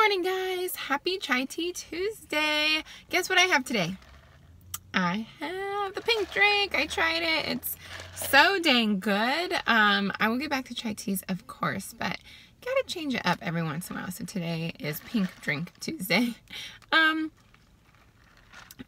morning, guys. Happy Chai Tea Tuesday. Guess what I have today? I have the pink drink. I tried it. It's so dang good. I will get back to chai teas, of course, but gotta change it up every once in a while. So today is Pink Drink Tuesday.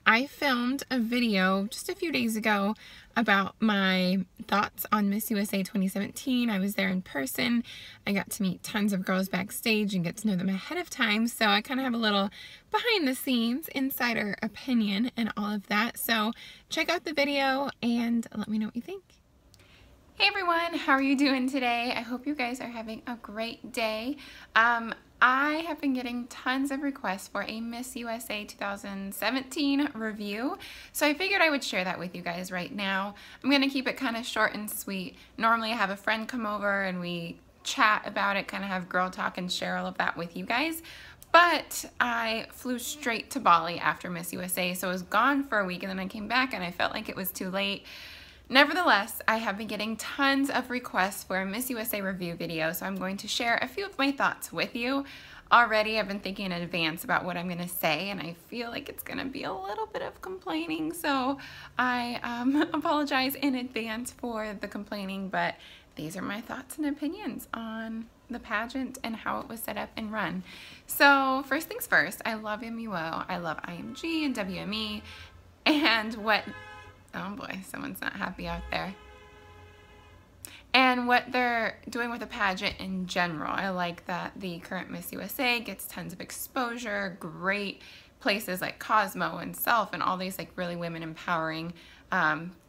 I filmed a video just a few days ago about my thoughts on Miss USA 2017. I was there in person. I got to meet tons of girls backstage and get to know them ahead of time. So I kind of have a little behind the scenes, insider opinion and all of that. So check out the video and let me know what you think. Hey everyone, how are you doing today? I hope you guys are having a great day. I have been getting tons of requests for a Miss USA 2017 review, so I figured I would share that with you guys right now. I'm going to keep it kind of short and sweet. Normally I have a friend come over and we chat about it, kind of have girl talk and share all of that with you guys. But I flew straight to Bali after Miss USA, so I was gone for a week and then I came back and I felt like it was too late. Nevertheless, I have been getting tons of requests for a Miss USA review video, so I'm going to share a few of my thoughts with you. Already, I've been thinking in advance about what I'm going to say, and I feel like it's going to be a little bit of complaining, so I apologize in advance for the complaining, but these are my thoughts and opinions on the pageant and how it was set up and run. So, first things first, I love MUO, I love IMG and WME, and what... Oh boy, someone's not happy out there. And what they're doing with the pageant in general. I like that the current Miss USA gets tons of exposure, great places like Cosmo and Self and all these like really women empowering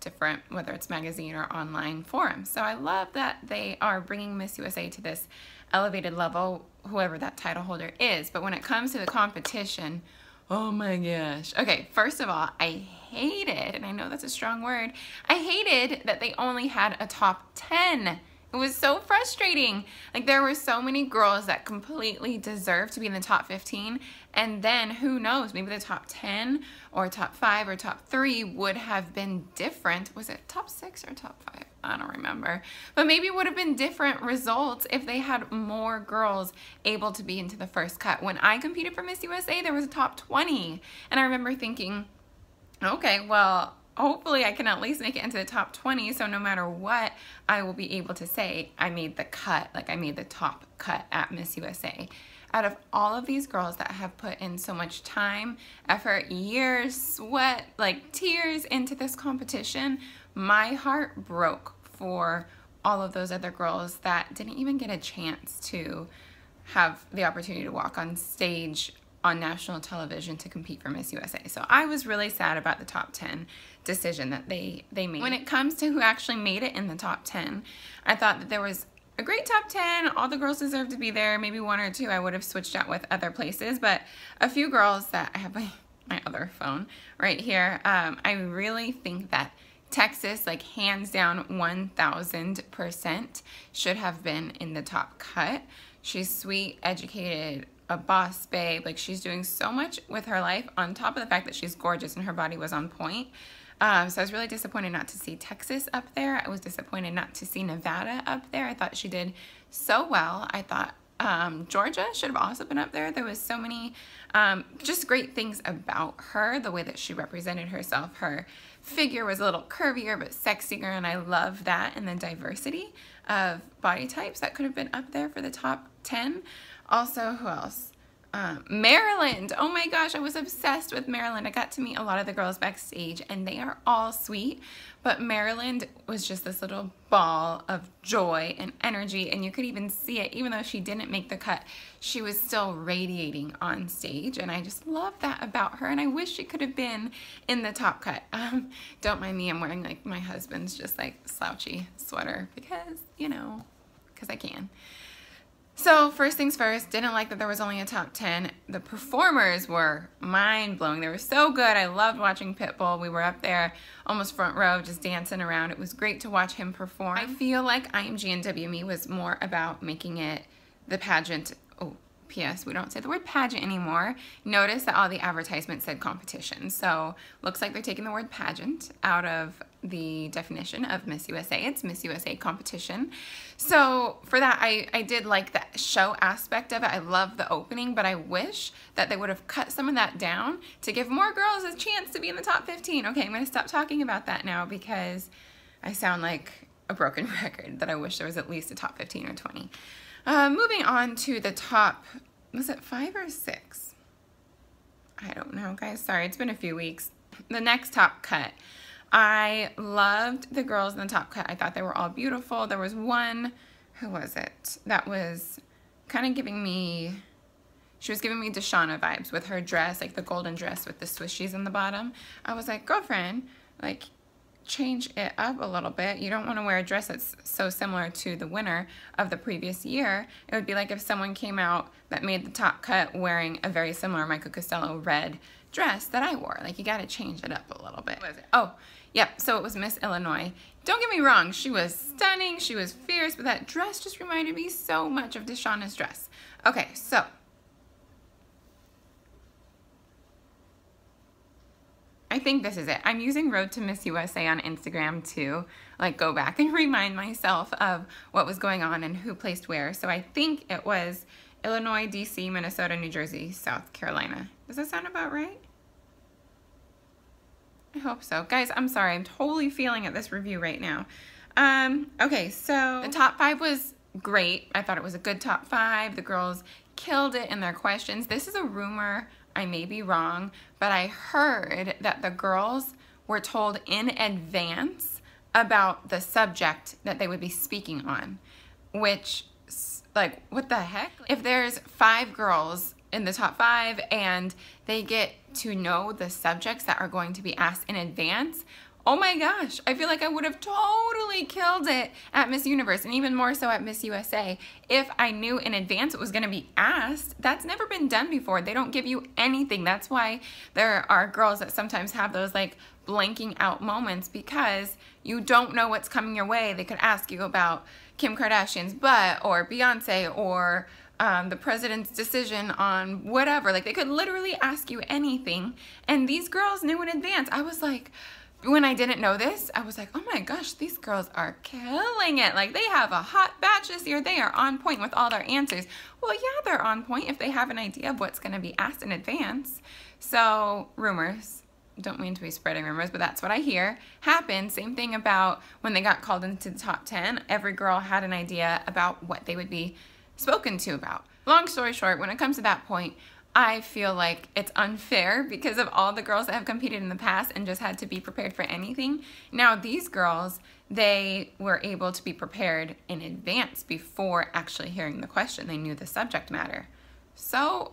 different, whether it's magazine or online forums. So I love that they are bringing Miss USA to this elevated level, whoever that title holder is. But when it comes to the competition, oh my gosh. Okay, first of all, I hated, and I know that's a strong word, I hated that they only had a top 10. It was so frustrating. Like there were so many girls that completely deserved to be in the top 15, and then who knows, maybe the top 10 or top 5 or top 3 would have been different. Was it top 6 or top 5? I don't remember. But maybe it would have been different results if they had more girls able to be into the first cut. When I competed for Miss USA, there was a top 20. And I remember thinking, okay, well, hopefully I can at least make it into the top 20, so no matter what, I will be able to say I made the cut, like I made the top cut at Miss USA. Out of all of these girls that have put in so much time, effort, years, sweat, like tears into this competition, my heart broke for all of those other girls that didn't even get a chance to have the opportunity to walk on stage on national television to compete for Miss USA. So I was really sad about the top 10 decision that they made. When it comes to who actually made it in the top 10, I thought that there was a great top 10. All the girls deserved to be there. Maybe one or two I would have switched out with other places, but a few girls that I have my other phone right here, I really think that Texas, like hands down 1000%, should have been in the top cut. She's sweet, educated, a boss babe. Like she's doing so much with her life on top of the fact that she's gorgeous and her body was on point. So I was really disappointed not to see Texas up there. I was disappointed not to see Nevada up there. I thought she did so well. I thought Georgia should have also been up there. There was so many just great things about her, the way that she represented herself. Her figure was a little curvier but sexier, and I love that, and the diversity of body types that could have been up there for the top 10. Also, who else? Maryland. Oh my gosh, I was obsessed with Maryland. I got to meet a lot of the girls backstage and they are all sweet, but Maryland was just this little ball of joy and energy, and you could even see it. Even though she didn't make the cut, she was still radiating on stage, and I just love that about her, and I wish she could have been in the top cut. Don't mind me, I'm wearing like my husband's just like slouchy sweater because, you know, because I can. So first things first, didn't like that there was only a top 10. The performers were mind-blowing. They were so good. I loved watching Pitbull. We were up there almost front row just dancing around. It was great to watch him perform. I feel like IMG and WME was more about making it the pageant P.S. We don't say the word pageant anymore. Notice that all the advertisements said competition. So looks like they're taking the word pageant out of the definition of Miss USA. It's Miss USA competition. So for that, I did like the show aspect of it. I love the opening, but I wish that they would have cut some of that down to give more girls a chance to be in the top 15. Okay, I'm going to stop talking about that now because I sound like a broken record that I wish there was at least a top 15 or 20. Moving on to the top, was it 5 or 6? I don't know, guys. Sorry, it's been a few weeks. The next top cut. I loved the girls in the top cut. I thought they were all beautiful. There was one, who was it? That was kind of giving me, she was giving me Deshauna vibes with her dress, like the golden dress with the swishies in the bottom. I was like, girlfriend, like, change it up a little bit. You don't want to wear a dress that's so similar to the winner of the previous year. It would be like if someone came out that made the top cut wearing a very similar Michael Costello red dress that I wore. Like, you got to change it up a little bit. What was it? Oh, yep. So it was Miss Illinois. Don't get me wrong. She was stunning. She was fierce, but that dress just reminded me so much of Deshauna's dress. Okay, so I think this is it. I'm using Road to Miss USA on Instagram to like go back and remind myself of what was going on and who placed where. So I think it was Illinois, DC, Minnesota, New Jersey, South Carolina. Does that sound about right? I hope so. Guys, I'm sorry. I'm totally feeling at this review right now. Okay, so the top 5 was great. I thought it was a good top 5. The girls killed it in their questions. This is a rumor. I may be wrong, but I heard that the girls were told in advance about the subject that they would be speaking on, which, like, what the heck? If there's 5 girls in the top 5 and they get to know the subjects that are going to be asked in advance, oh my gosh, I feel like I would have totally killed it at Miss Universe, and even more so at Miss USA if I knew in advance it was going to be asked. That's never been done before. They don't give you anything. That's why there are girls that sometimes have those like blanking out moments, because you don't know what's coming your way. They could ask you about Kim Kardashian's butt or Beyonce or the president's decision on whatever. Like, they could literally ask you anything, and these girls knew in advance. I was like, when I didn't know this, I was like, oh my gosh, these girls are killing it. Like, they have a hot batch this year. They are on point with all their answers. Well, yeah, they're on point if they have an idea of what's going to be asked in advance. So, rumors. Don't mean to be spreading rumors, but that's what I hear happened. Same thing about when they got called into the top 10. Every girl had an idea about what they would be spoken to about. Long story short, when it comes to that point, I feel like it's unfair because of all the girls that have competed in the past and just had to be prepared for anything. Now these girls, they were able to be prepared in advance before actually hearing the question. They knew the subject matter. So,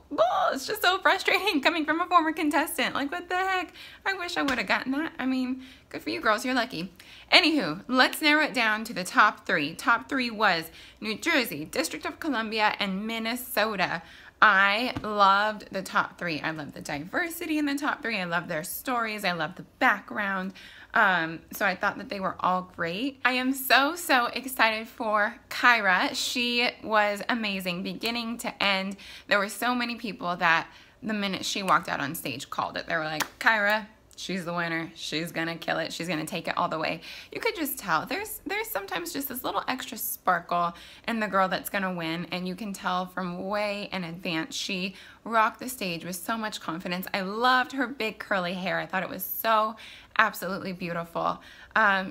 it's just so frustrating coming from a former contestant. Like, what the heck? I wish I would have gotten that. I mean, good for you girls. You're lucky. Anywho, let's narrow it down to the top 3. Top 3 was New Jersey, District of Columbia, and Minnesota. I loved the top 3. I love the diversity in the top 3. I love their stories. I love the background. So I thought that they were all great. I am so excited for Kyra. She was amazing, beginning to end. There were so many people that the minute she walked out on stage called it. They were like, Kyra, she's the winner. She's gonna kill it. She's gonna take it all the way. You could just tell. There's sometimes just this little extra sparkle in the girl that's gonna win, and you can tell from way in advance. She rocked the stage with so much confidence. I loved her big curly hair. I thought it was so absolutely beautiful.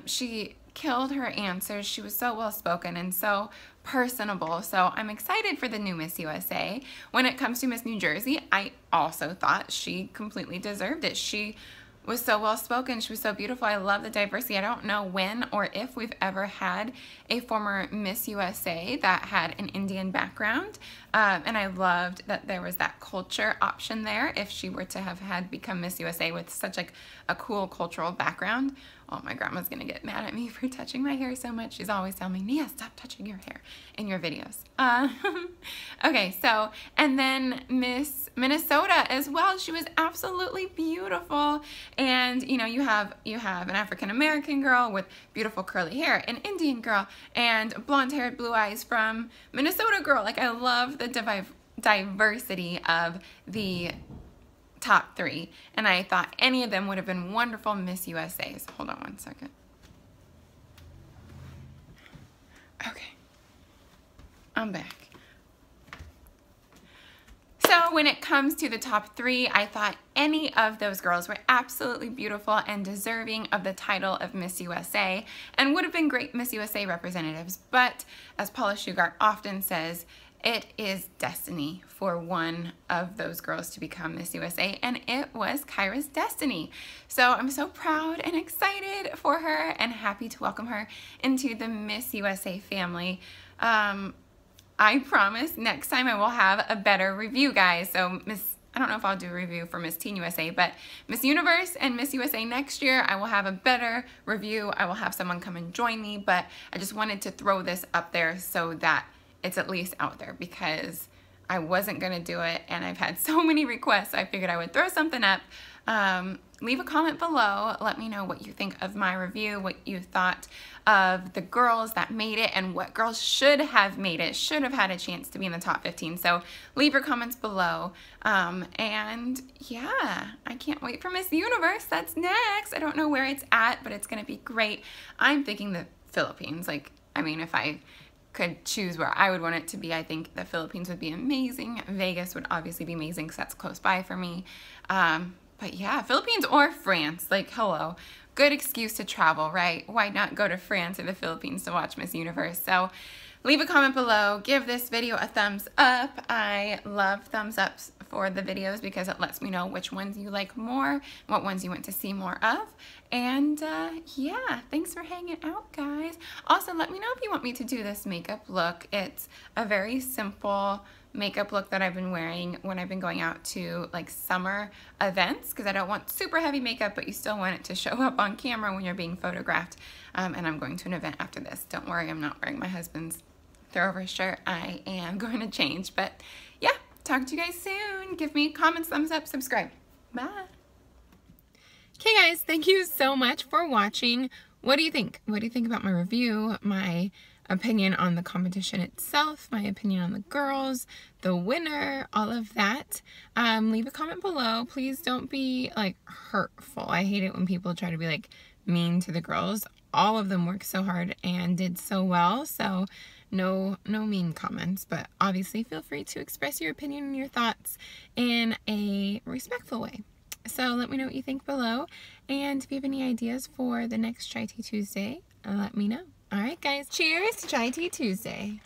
She killed her answers. She was so well spoken and so personable. So I'm excited for the new Miss USA. When it comes to Miss New Jersey, I also thought she completely deserved it. She was so well spoken. She was so beautiful. I love the diversity. I don't know when or if we've ever had a former Miss USA that had an Indian background. And I loved that there was that culture option there if she were to have had become Miss USA with such like a cool cultural background. Oh, my grandma's gonna get mad at me for touching my hair so much. She's always telling me, Nia, stop touching your hair in your videos. Okay, so, and then Miss Minnesota as well. She was absolutely beautiful. And, you know, you have an African-American girl with beautiful curly hair, an Indian girl, and blonde-haired blue eyes from Minnesota girl. Like, I love the diversity of the top 3, and I thought any of them would have been wonderful Miss USAs. Hold on one second. Okay, I'm back. So when it comes to the top 3, I thought any of those girls were absolutely beautiful and deserving of the title of Miss USA and would have been great Miss USA representatives. But as Paula Shugart often says, it is destiny for one of those girls to become Miss USA, and it was Kyra's destiny. So I'm so proud and excited for her and happy to welcome her into the Miss USA family. I promise next time I will have a better review, guys. So I don't know if I'll do a review for Miss Teen USA, but Miss Universe and Miss USA next year, I will have a better review. I will have someone come and join me, but I just wanted to throw this up there so that it's at least out there, because I wasn't gonna do it and I've had so many requests, so I figured I would throw something up. Leave a comment below. Let me know what you think of my review, what you thought of the girls that made it, and what girls should have made it, should have had a chance to be in the top 15. So leave your comments below. And yeah, I can't wait for Miss Universe. That's next. I don't know where it's at, but it's gonna be great. I'm thinking the Philippines. Like, I mean, if I could choose where I would want it to be, I think the Philippines would be amazing. Vegas would obviously be amazing because that's close by for me. But yeah, Philippines or France, like, hello. Good excuse to travel, right? Why not go to France or the Philippines to watch Miss Universe? So leave a comment below. Give this video a thumbs up. I love thumbs ups for the videos because it lets me know which ones you like more, what ones you want to see more of. And yeah, thanks for hanging out, guys. Also, let me know if you want me to do this makeup look. It's a very simple makeup look that I've been wearing when I've been going out to like summer events, because I don't want super heavy makeup, but you still want it to show up on camera when you're being photographed. And I'm going to an event after this. Don't worry, I'm not wearing my husband's throwover shirt. I am going to change, but yeah, talk to you guys soon. Give me comments, thumbs up, subscribe. Bye. Okay guys, thank you so much for watching. What do you think? What do you think about my review, my opinion on the competition itself, my opinion on the girls, the winner, all of that? Leave a comment below. Please don't be like hurtful. I hate it when people try to be like mean to the girls. All of them worked so hard and did so well, so no mean comments, but obviously feel free to express your opinion and your thoughts in a respectful way. So let me know what you think below, and if you have any ideas for the next Chai Tea Tuesday, let me know. Alright guys, cheers to Chai Tea Tuesday.